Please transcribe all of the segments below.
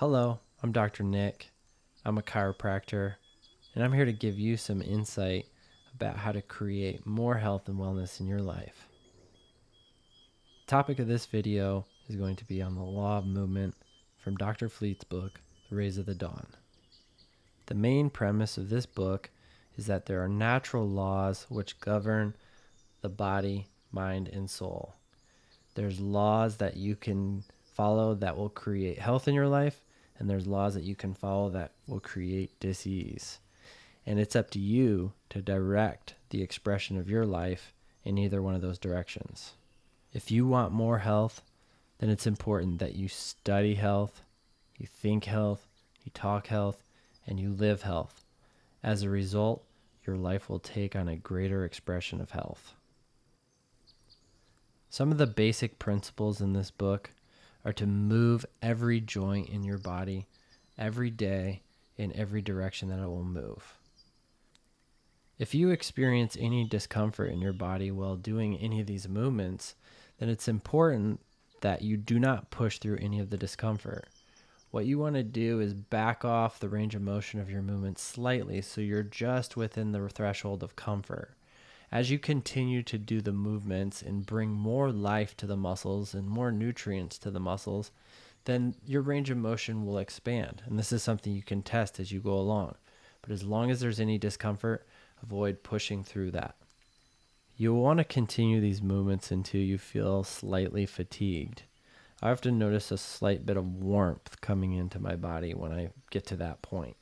Hello, I'm Dr. Nick. I'm a chiropractor, and I'm here to give you some insight about how to create more health and wellness in your life. The topic of this video is going to be on the law of movement from Dr. Fleet's book, The Rays of the Dawn. The main premise of this book is that there are natural laws which govern the body, mind, and soul. There's laws that you can follow that will create health in your life, and there's laws that you can follow that will create disease. And it's up to you to direct the expression of your life in either one of those directions. If you want more health, then it's important that you study health, you think health, you talk health, and you live health. As a result, your life will take on a greater expression of health. Some of the basic principles in this book are to move every joint in your body every day in every direction that it will move. If you experience any discomfort in your body while doing any of these movements, then it's important that you do not push through any of the discomfort. What you want to do is back off the range of motion of your movement slightly so you're just within the threshold of comfort. As you continue to do the movements and bring more life to the muscles and more nutrients to the muscles, then your range of motion will expand. And this is something you can test as you go along. But as long as there's any discomfort, avoid pushing through that. You'll want to continue these movements until you feel slightly fatigued. I often notice a slight bit of warmth coming into my body when I get to that point.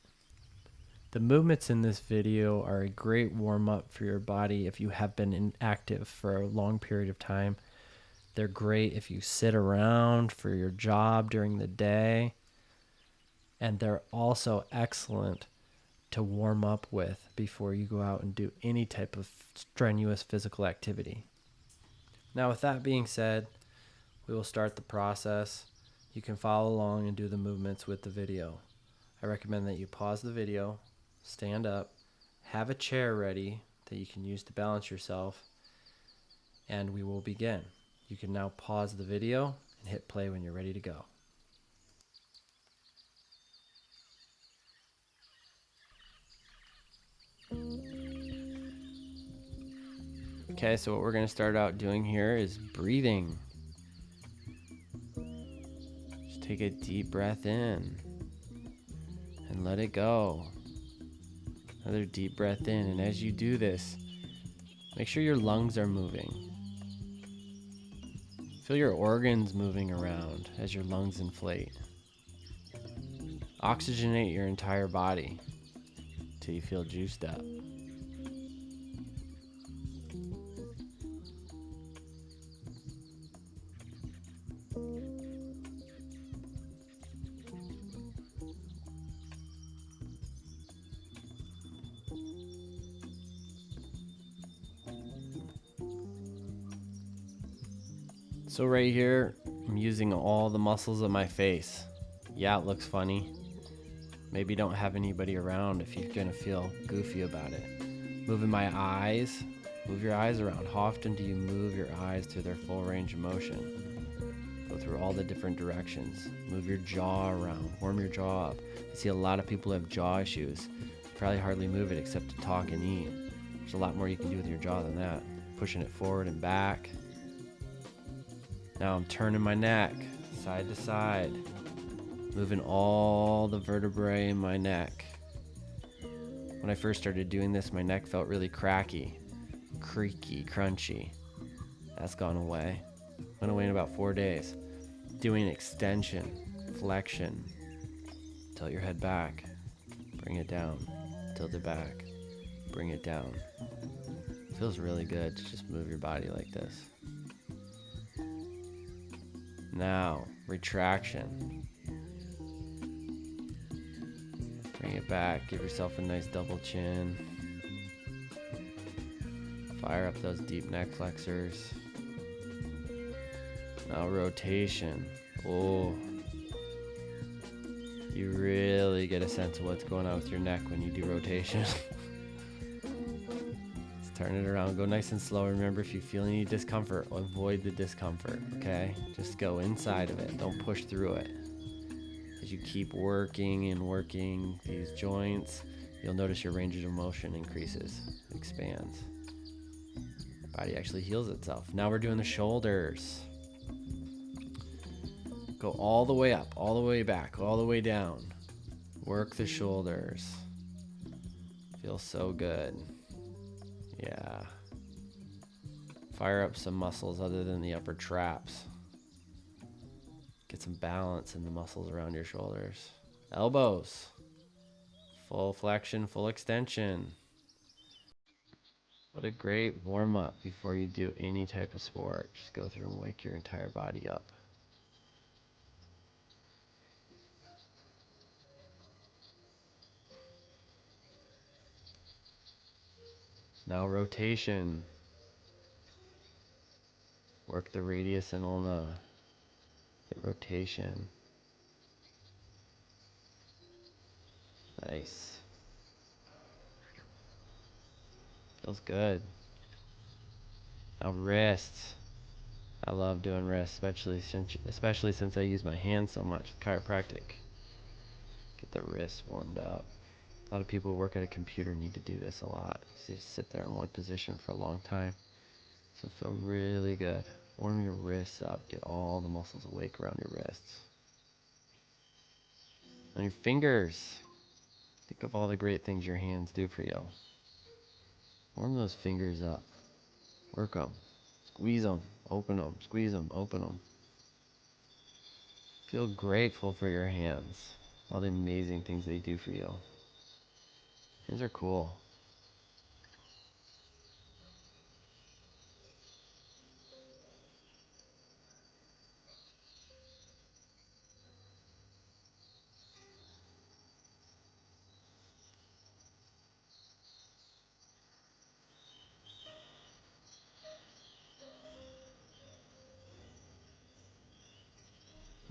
The movements in this video are a great warm-up for your body if you have been inactive for a long period of time. They're great if you sit around for your job during the day. And they're also excellent to warm up with before you go out and do any type of strenuous physical activity. Now, with that being said, we will start the process. You can follow along and do the movements with the video. I recommend that you pause the video, stand up, have a chair ready that you can use to balance yourself, and we will begin. You can now pause the video and hit play when you're ready to go. Okay, so what we're going to start out doing here is breathing. Just take a deep breath in and let it go. Another deep breath in, and as you do this, make sure your lungs are moving. Feel your organs moving around as your lungs inflate. Oxygenate your entire body till you feel juiced up. So right here, I'm using all the muscles of my face. Yeah, it looks funny. Maybe don't have anybody around if you're gonna feel goofy about it. Moving my eyes. Move your eyes around. How often do you move your eyes to their full range of motion? Go through all the different directions. Move your jaw around. Warm your jaw up. I see a lot of people have jaw issues. Probably hardly move it except to talk and eat. There's a lot more you can do with your jaw than that. Pushing it forward and back. Now I'm turning my neck side to side, moving all the vertebrae in my neck. When I first started doing this, my neck felt really cracky, creaky, crunchy. That's gone away. Went away in about 4 days. Doing extension, flexion. Tilt your head back, bring it down. Tilt it back, bring it down. It feels really good to just move your body like this. Now, retraction. Bring it back, give yourself a nice double chin. Fire up those deep neck flexors. Now rotation. Oh, you really get a sense of what's going on with your neck when you do rotation. Turn it around, go nice and slow. Remember, if you feel any discomfort, avoid the discomfort, okay? Just go inside of it, don't push through it. As as you keep working and working these joints, you'll notice your range of motion increases, expands. Body actually heals itself. Now we're doing the shoulders. Go all the way up, all the way back, all the way down. Work the shoulders. Feels so good. Yeah. Fire up some muscles other than the upper traps. Get some balance in the muscles around your shoulders. Elbows. Full flexion, full extension. What a great warm up before you do any type of sport. Just go through and wake your entire body up. Now rotation. Work the radius and ulna. Get rotation. Nice. Feels good. Now wrists. I love doing wrists, especially since I use my hands so much with chiropractic. Get the wrists warmed up. A lot of people who work at a computer need to do this a lot. So you just sit there in one position for a long time. So feel really good. Warm your wrists up. Get all the muscles awake around your wrists. And your fingers. Think of all the great things your hands do for you. Warm those fingers up. Work them. Squeeze them. Open them. Squeeze them. Open them. Feel grateful for your hands. All the amazing things they do for you. Hands are cool.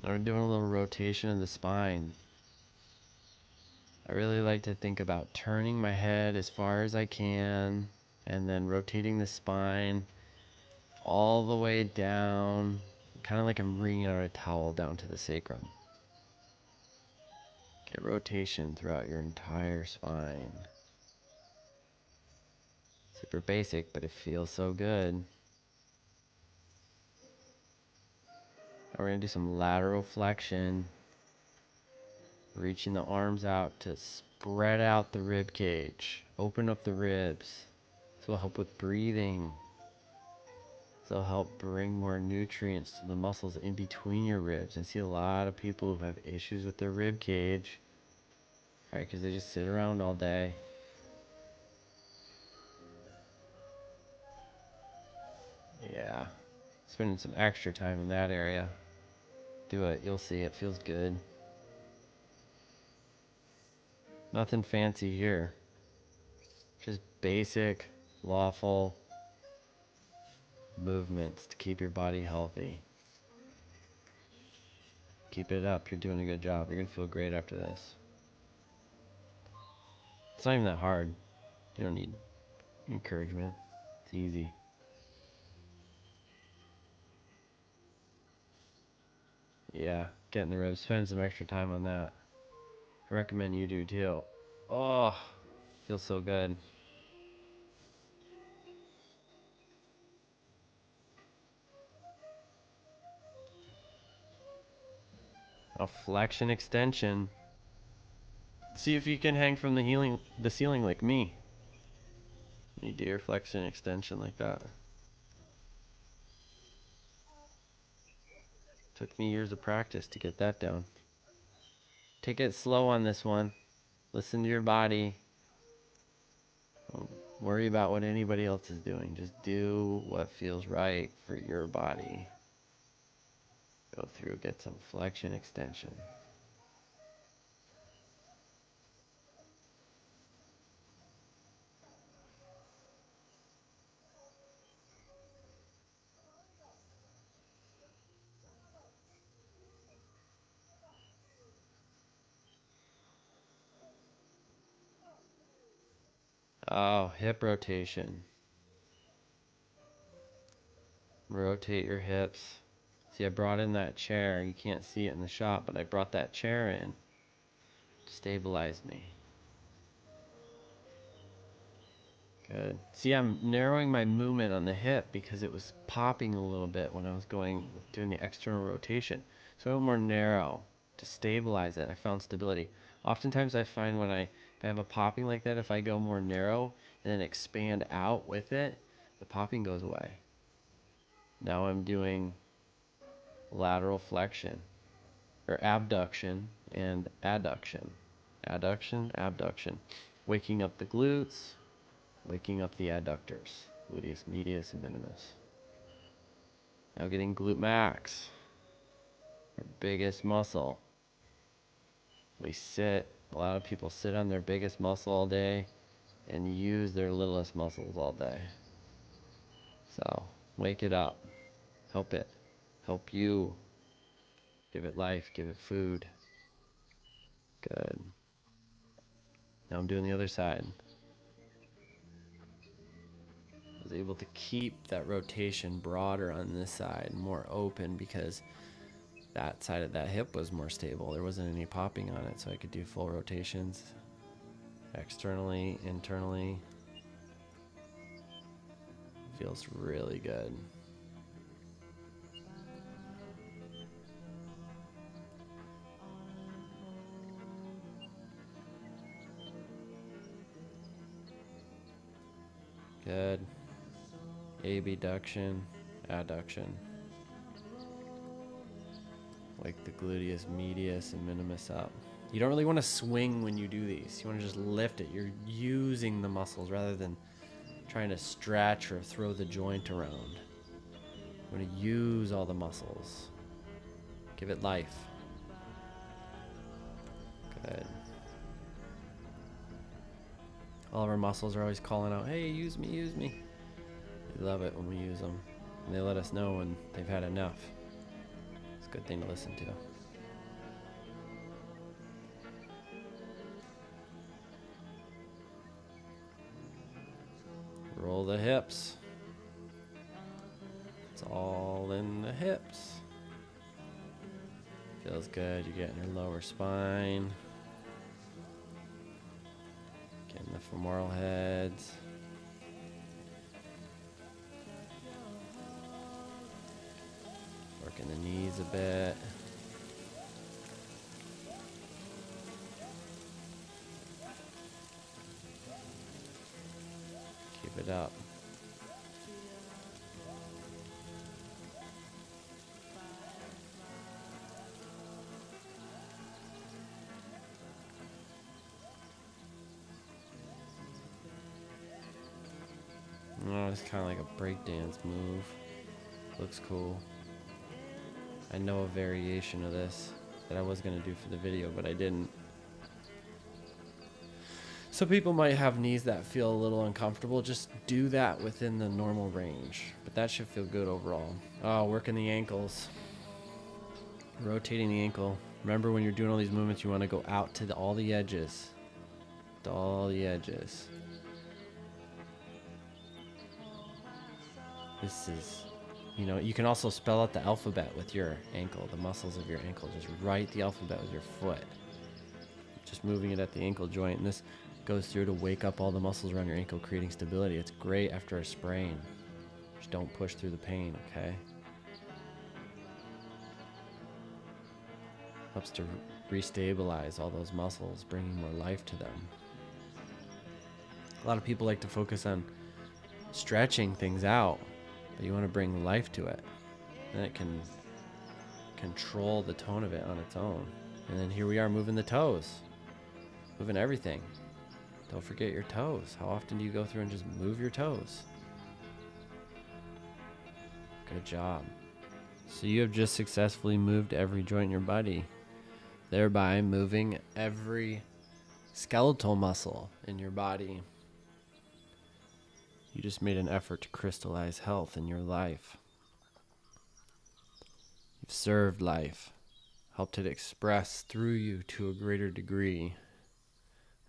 Now we're doing a little rotation of the spine. I really like to think about turning my head as far as I can and then rotating the spine all the way down, kind of like I'm wringing out a towel down to the sacrum. Get rotation throughout your entire spine. Super basic, but it feels so good. Now we're going to do some lateral flexion, reaching the arms out to spread out the rib cage, open up the ribs. This will help with breathing. This will help bring more nutrients to the muscles in between your ribs. I see a lot of people who have issues with their rib cage, right? Because they just sit around all day. Yeah, spending some extra time in that area. Do it, you'll see it feels good. Nothing fancy here. Just basic, lawful movements to keep your body healthy. Keep it up, you're doing a good job. You're gonna feel great after this. It's not even that hard. You don't need encouragement. It's easy. Yeah, get in the ribs, spend some extra time on that. I recommend you do too. Oh, feels so good. A flexion extension. See if you can hang from the ceiling like me. You do your flexion extension like that. Took me years of practice to get that down. Take it slow on this one. Listen to your body. Don't worry about what anybody else is doing. Just do what feels right for your body. Go through, get some flexion extension. Oh, hip rotation. Rotate your hips. See, I brought in that chair. You can't see it in the shot, but I brought that chair in to stabilize me. Good. See, I'm narrowing my movement on the hip because it was popping a little bit when I was doing the external rotation. So a little more narrow to stabilize it. I found stability. Oftentimes I find if I have a popping like that, if I go more narrow and then expand out with it, the popping goes away. Now I'm doing lateral flexion, or abduction and adduction. Adduction, abduction. Waking up the glutes, waking up the adductors, gluteus medius and minimus. Now getting glute max, our biggest muscle. A lot of people sit on their biggest muscle all day and use their littlest muscles all day. So wake it up, help it, help you, give it life, give it food. Good. Now I'm doing the other side. I was able to keep that rotation broader on this side, more open, because that side of that hip was more stable. There wasn't any popping on it, so I could do full rotations externally, internally. Feels really good. Good. Abduction, adduction. Wake the gluteus medius and minimus up. You don't really want to swing when you do these. You want to just lift it. You're using the muscles rather than trying to stretch or throw the joint around. You want to use all the muscles. Give it life. Good. All of our muscles are always calling out, hey, use me, use me. We love it when we use them. And they let us know when they've had enough. It's a good thing to listen to. Roll the hips. It's all in the hips. Feels good. You're getting your lower spine. Getting the femoral heads. Working the knees a bit. Keep it up. Oh, it's kind of like a breakdance move. Looks cool. I know a variation of this that I was going to do for the video, but I didn't. So people might have knees that feel a little uncomfortable. Just do that within the normal range. But that should feel good overall. Oh, working the ankles. Rotating the ankle. Remember, when you're doing all these movements, you want to go out to all the edges. To all the edges. This is, you can also spell out the alphabet with your ankle, the muscles of your ankle. Just write the alphabet with your foot. Just moving it at the ankle joint. And this goes through to wake up all the muscles around your ankle, creating stability. It's great after a sprain. Just don't push through the pain, okay? Helps to restabilize all those muscles, bringing more life to them. A lot of people like to focus on stretching things out, but you want to bring life to it. Then it can control the tone of it on its own. And then here we are moving the toes, moving everything. Don't forget your toes. How often do you go through and just move your toes? Good job. So you have just successfully moved every joint in your body, thereby moving every skeletal muscle in your body. You just made an effort to crystallize health in your life. You've served life, helped it express through you to a greater degree.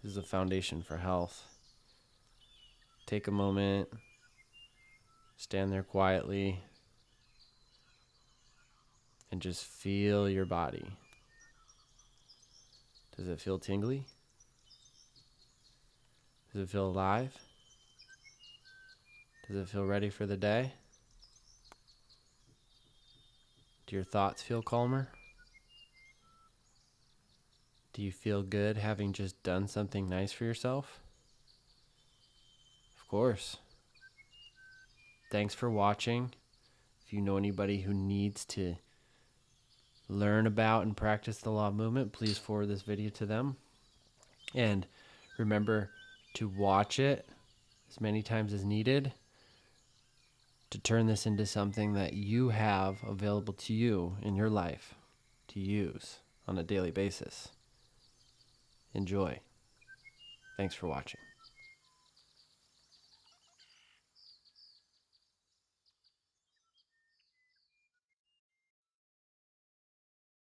This is the foundation for health. Take a moment, stand there quietly, and just feel your body. Does it feel tingly? Does it feel alive? Does it feel ready for the day? Do your thoughts feel calmer? Do you feel good having just done something nice for yourself? Of course. Thanks for watching. If you know anybody who needs to learn about and practice the law of movement, please forward this video to them. And remember to watch it as many times as needed to turn this into something that you have available to you in your life to use on a daily basis. Enjoy. Thanks for watching.